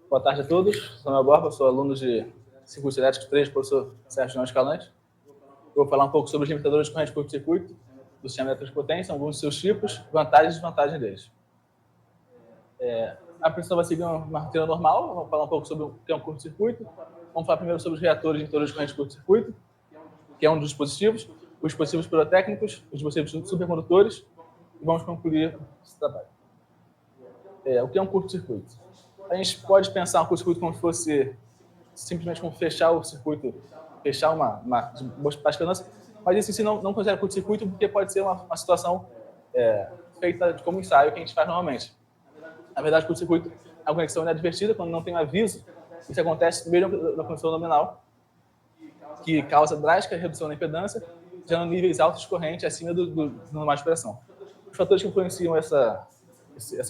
Boa tarde a todos. Sou Manuel Borba, sou aluno de Circuitos Elétricos 3, professor Sérgio João Escalante. Eu vou falar um pouco sobre os limitadores de corrente de curto-circuito do sistema elétrico de potência, alguns dos seus tipos, vantagens e desvantagens deles. A apresentação vai seguir uma rotina normal. Vamos falar um pouco sobre o que é um curto-circuito. Vamos falar primeiro sobre os reatores e limitadores de corrente de curto-circuito, que é um dos dispositivos, os dispositivos pirotécnicos, os dispositivos supercondutores, e vamos concluir esse trabalho. O que é um curto-circuito? A gente pode pensar um curto-circuito como se fosse simplesmente como fechar o circuito, fechar uma esperança, mas isso em si não considera curto-circuito porque pode ser uma situação feita como ensaio que a gente faz normalmente. Na verdade, o curto-circuito é uma conexão inadvertida quando não tem um aviso. Isso acontece mesmo na condição nominal, que causa drástica redução da impedância, gerando níveis altos de corrente acima do normal de operação. Os fatores que influenciam essa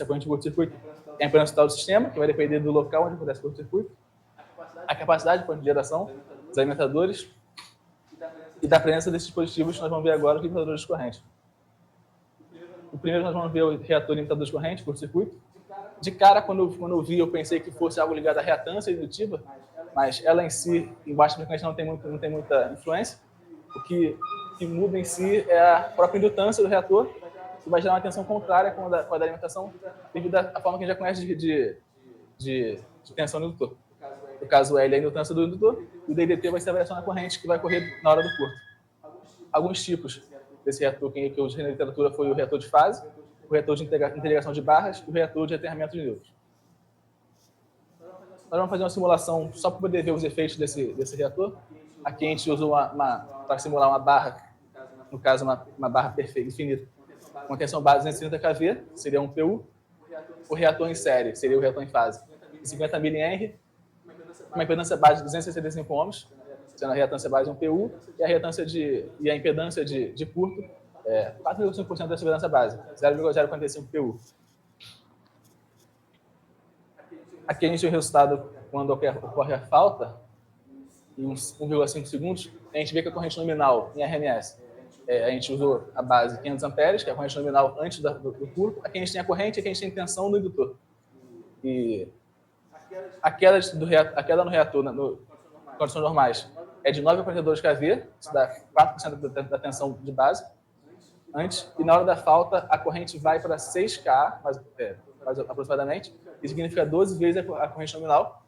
corrente de curto-circuito é a impedância total do sistema, que vai depender do local onde acontece o curto-circuito, a capacidade de geração dos alimentadores e da presença desses dispositivos que nós vamos ver agora, os limitadores de corrente. O primeiro nós vamos ver o reator limitador de corrente, curto-circuito. De cara, quando eu vi, eu pensei que fosse algo ligado à reatância indutiva, mas ela em si, em baixa frequência, não tem muita influência. O que muda em si é a própria indutância do reator, que vai gerar uma tensão contrária com a da alimentação, devido à forma que a gente já conhece de tensão do indutor. No caso, L é a indutância do indutor, e o DDT vai ser a variação da corrente que vai correr na hora do curto. Alguns tipos desse reator que eu usei na literatura foi o reator de fase, o reator de integração de barras e o reator de aterramento de nêutrons. Nós vamos fazer uma simulação só para poder ver os efeitos desse reator. Aqui a gente usou para simular uma barra, no caso uma barra perfeita, infinita, com tensão base 230 kV, seria um PU. O reator em série seria o reator em fase, 50 mH, uma impedância base de 265 ohms, sendo a reatância base um PU, e a impedância de curto 4,5% dessa impedância base, 0,045 PU. Aqui a gente tem o resultado quando ocorre a falta, em uns 1,5 segundos, a gente vê que a corrente nominal em RMS, a gente usou a base 500 amperes, que é a corrente nominal antes do curto. Aqui a gente tem a corrente e aqui a gente tem tensão no indutor. E a queda no reator, em condições normais, é de 9,42 kV, isso dá 4% da tensão de base, antes, e na hora da falta, a corrente vai para 6K, mais aproximadamente, isso significa 12 vezes a corrente nominal,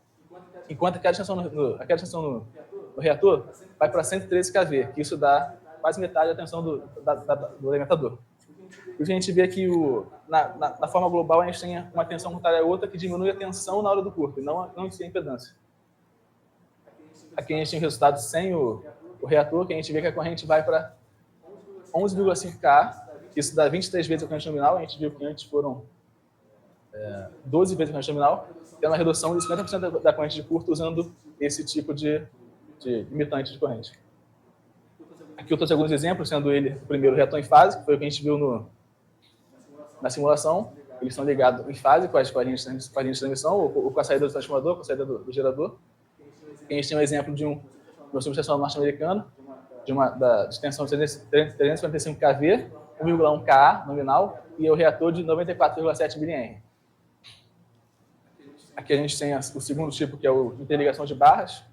enquanto a queda de tensão no reator vai para 113 kV, que isso dá quase metade da tensão do alimentador. E a gente vê que na forma global a gente tem uma tensão contrária a outra que diminui a tensão na hora do curto, e não em si a impedância. Aqui a gente tem o resultado sem o reator, que a gente vê que a corrente vai para 11,5K, que isso dá 23 vezes a corrente nominal. A gente viu que antes foram 12 vezes a corrente nominal, tendo uma redução de 50% da corrente de curto usando esse tipo de limitante de corrente. Aqui eu trouxe alguns exemplos, sendo ele o primeiro reator em fase, que foi o que a gente viu na simulação. Eles são ligados em fase com as linhas de transmissão, ou com a saída do transformador, com a saída do gerador. A gente tem um exemplo de uma subestação norte-americana, de tensão de 345 kV, 1,1 Ka nominal, e é o reator de 94,7 mH. Aqui a gente tem o segundo tipo, que é o interligação de barras.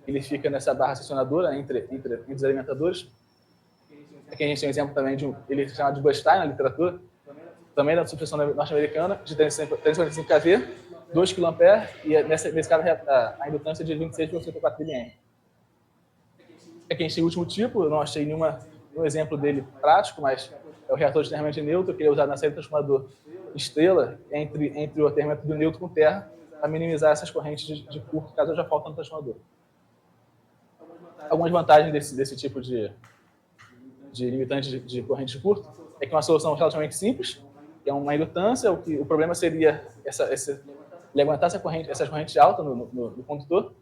Ele fica nessa barra seccionadora entre os alimentadores. Aqui a gente tem um exemplo também ele é chamado de Bustein na literatura, também da subestação norte-americana, de 345 kV, 2 kA, e nesse caso a indutância é de 26,54 mH. Aqui a gente tem o último tipo, eu não achei nenhum exemplo dele prático, mas é o reator de aterramento de nêutron, que é usado na série de transformador estrela entre o aterramento do nêutron com terra, para minimizar essas correntes de curto, caso haja falta no transformador. Algumas vantagens desse tipo de limitante de corrente de curto é que é uma solução relativamente simples, que é uma indutância. O problema seria ele aguentar essas correntes altas no condutor,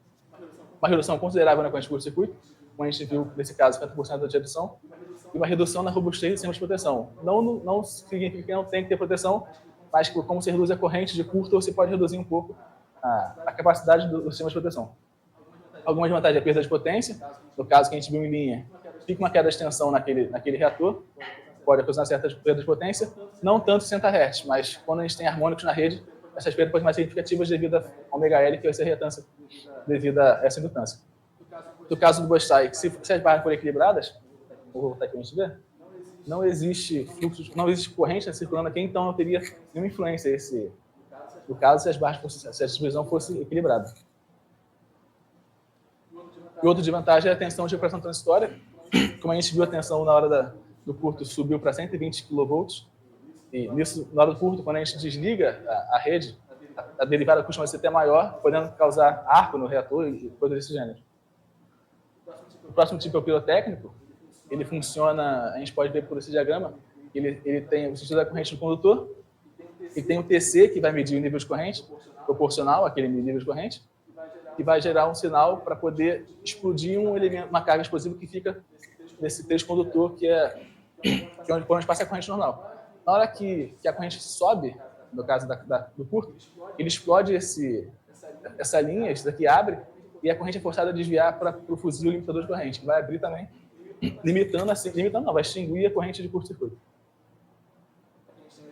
uma redução considerável na corrente de curto-circuito, como a gente viu nesse caso, 50% de redução, e uma redução na robustez do sistema de proteção. Não significa que não tem que ter proteção, mas como você reduz a corrente de curto, você pode reduzir um pouco a capacidade do sistema de proteção. Algumas vantagens é a perda de potência, no caso que a gente viu em linha, fica uma queda de tensão naquele reator, pode ocasionar certas perdas de potência, não tanto 60 Hz, mas quando a gente tem harmônicos na rede, essas perdas podem ser mais significativas devido ao ômega L, que vai ser a reatância devido a essa indutância. No caso do Borsai, se as barras forem equilibradas, vou voltar aqui para a gente ver, não existe fluxo, não existe corrente circulando aqui, então não teria nenhuma influência no caso se as barras se a divisão fosse equilibrada. E outra desvantagem é a tensão de recuperação transitória. Como a gente viu, a tensão na hora do curto subiu para 120 kV, e nisso, na hora do curto, quando a gente desliga a rede, a derivada costuma ser até maior, podendo causar arco no reator e coisas desse gênero. O próximo tipo é o pirotécnico. Ele funciona, a gente pode ver por esse diagrama, ele tem o sentido da corrente do condutor, e tem o TC, que vai medir o nível de corrente, proporcional àquele nível de corrente, que vai gerar um sinal para poder explodir um elemento, uma carga explosiva que fica nesse trecho condutor, que é onde passa a corrente normal. Na hora que a corrente sobe, no caso do curto, ele explode essa linha, isso daqui abre, e a corrente é forçada a desviar para o fuzil limitador de corrente, que vai abrir também, limitando não, vai extinguir a corrente de curto-circuito.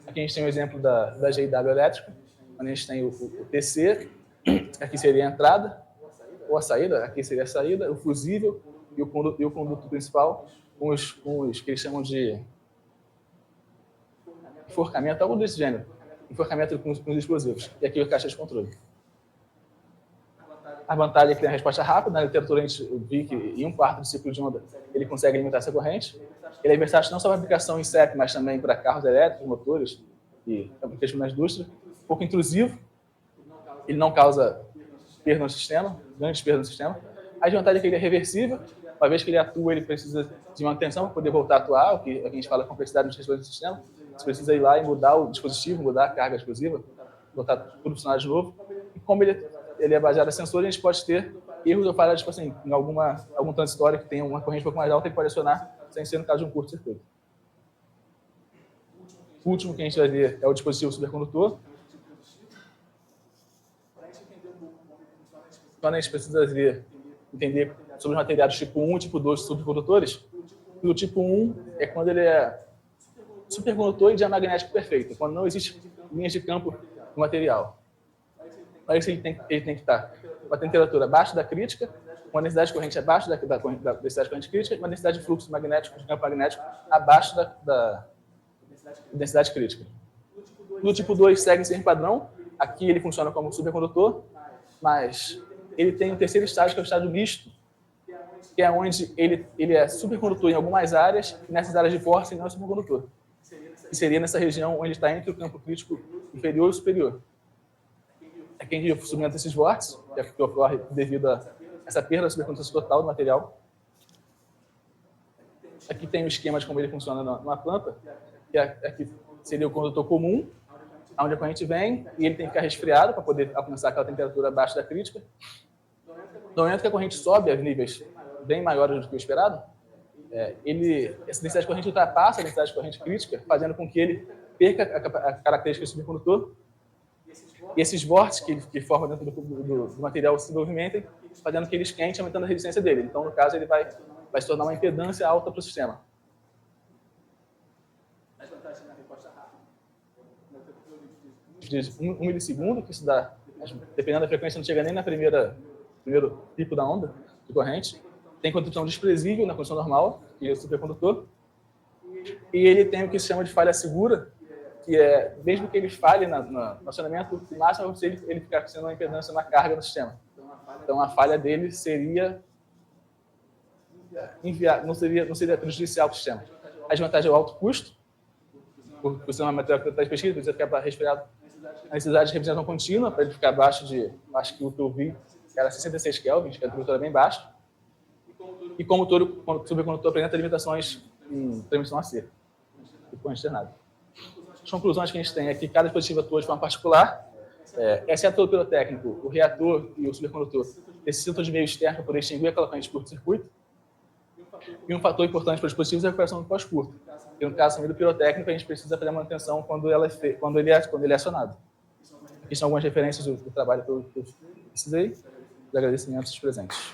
Aqui a gente tem um exemplo da GIW elétrica, onde a gente tem o TC, aqui seria a entrada, ou a saída, aqui seria a saída, o fusível e o conduto principal, com os que eles chamam de enforcamento, algo desse gênero, enforcamento com os explosivos, e aqui a caixa de controle. A vantagem é que tem a resposta rápida, na literatura a gente viu que em 1/4 do ciclo de onda ele consegue limitar essa corrente. Ele é versátil não só para aplicação em CEP, mas também para carros elétricos, motores e aplicações na indústria. Um pouco intrusivo, ele não causa perda no sistema, grandes perdas no sistema. A desvantagem é que ele é reversível, uma vez que ele atua, ele precisa de manutenção para poder voltar a atuar, o que a gente fala complexidade de gestão do sistema. Você precisa ir lá e mudar o dispositivo, mudar a carga explosiva, botar tudo funcionar de novo. E como ele é baseado em sensor, a gente pode ter erros ou falhas, tipo assim, em algum transitório que tem uma corrente um pouco mais alta e pode acionar sem ser no caso de um curto-circuito. O último que a gente vai ver é o dispositivo supercondutor. Quando a gente precisa entender sobre os materiais tipo 1 e tipo 2 supercondutores, o tipo 1 é quando ele é supercondutor e diamagnético perfeito, quando não existe linhas de campo no material. Para isso ele tem que estar com a temperatura abaixo da crítica, com a densidade de corrente abaixo da densidade de corrente crítica e uma densidade de fluxo magnético, de campo magnético, abaixo da densidade crítica. No tipo 2 segue esse padrão, aqui ele funciona como supercondutor, mas ele tem um terceiro estágio, que é o estágio misto, que é onde ele é supercondutor em algumas áreas, e nessas áreas de força ele não é supercondutor. Que seria nessa região onde está entre o campo crítico inferior e superior. É quem submete esses vórtices, que ocorre devido a essa perda da supercondução total do material. Aqui tem o esquema de como ele funciona numa planta, que aqui seria o condutor comum, onde a corrente vem e ele tem que ficar resfriado para poder alcançar aquela temperatura abaixo da crítica. No momento que a corrente sobe a níveis bem maiores do que o esperado, essa densidade de corrente ultrapassa a densidade de corrente crítica, fazendo com que ele perca a característica do supercondutor. E esses vórtices que formam dentro do material se movimentem, fazendo que ele esquente, aumentando a resistência dele. Então, no caso, ele vai se tornar uma impedância alta para o sistema. De 1 milissegundo, que isso dá, dependendo da frequência, não chega nem na primeiro pico da onda de corrente. Tem condução desprezível na condição normal, que é o supercondutor. E ele tem o que se chama de falha segura, que é, mesmo que ele falhe no acionamento, o máximo é ele ficar sendo uma impedância na carga do sistema. Então, a falha dele seria não seria prejudicial para o sistema. A desvantagem é o alto custo, por ser uma matéria que está pesquisa, precisa ficar resfriado. A necessidade de revisão contínua, para ele ficar abaixo de, acho que o que eu vi, era 66 Kelvin, que a temperatura é bem baixa. E como todo supercondutor apresenta limitações em transmissão a seco, e com externado. As conclusões que a gente tem é que cada dispositivo atua de forma particular, exceto o pirotécnico, o reator e o supercondutor necessitam de meio externo para poder extinguir aquela corrente de curto-circuito. E um fator importante para os dispositivos é a recuperação do pós-curto. E no caso também do pirotécnico, a gente precisa fazer a manutenção quando ele é acionado. Aqui são algumas referências do trabalho que eu precisei. Os agradecimentos dos presentes.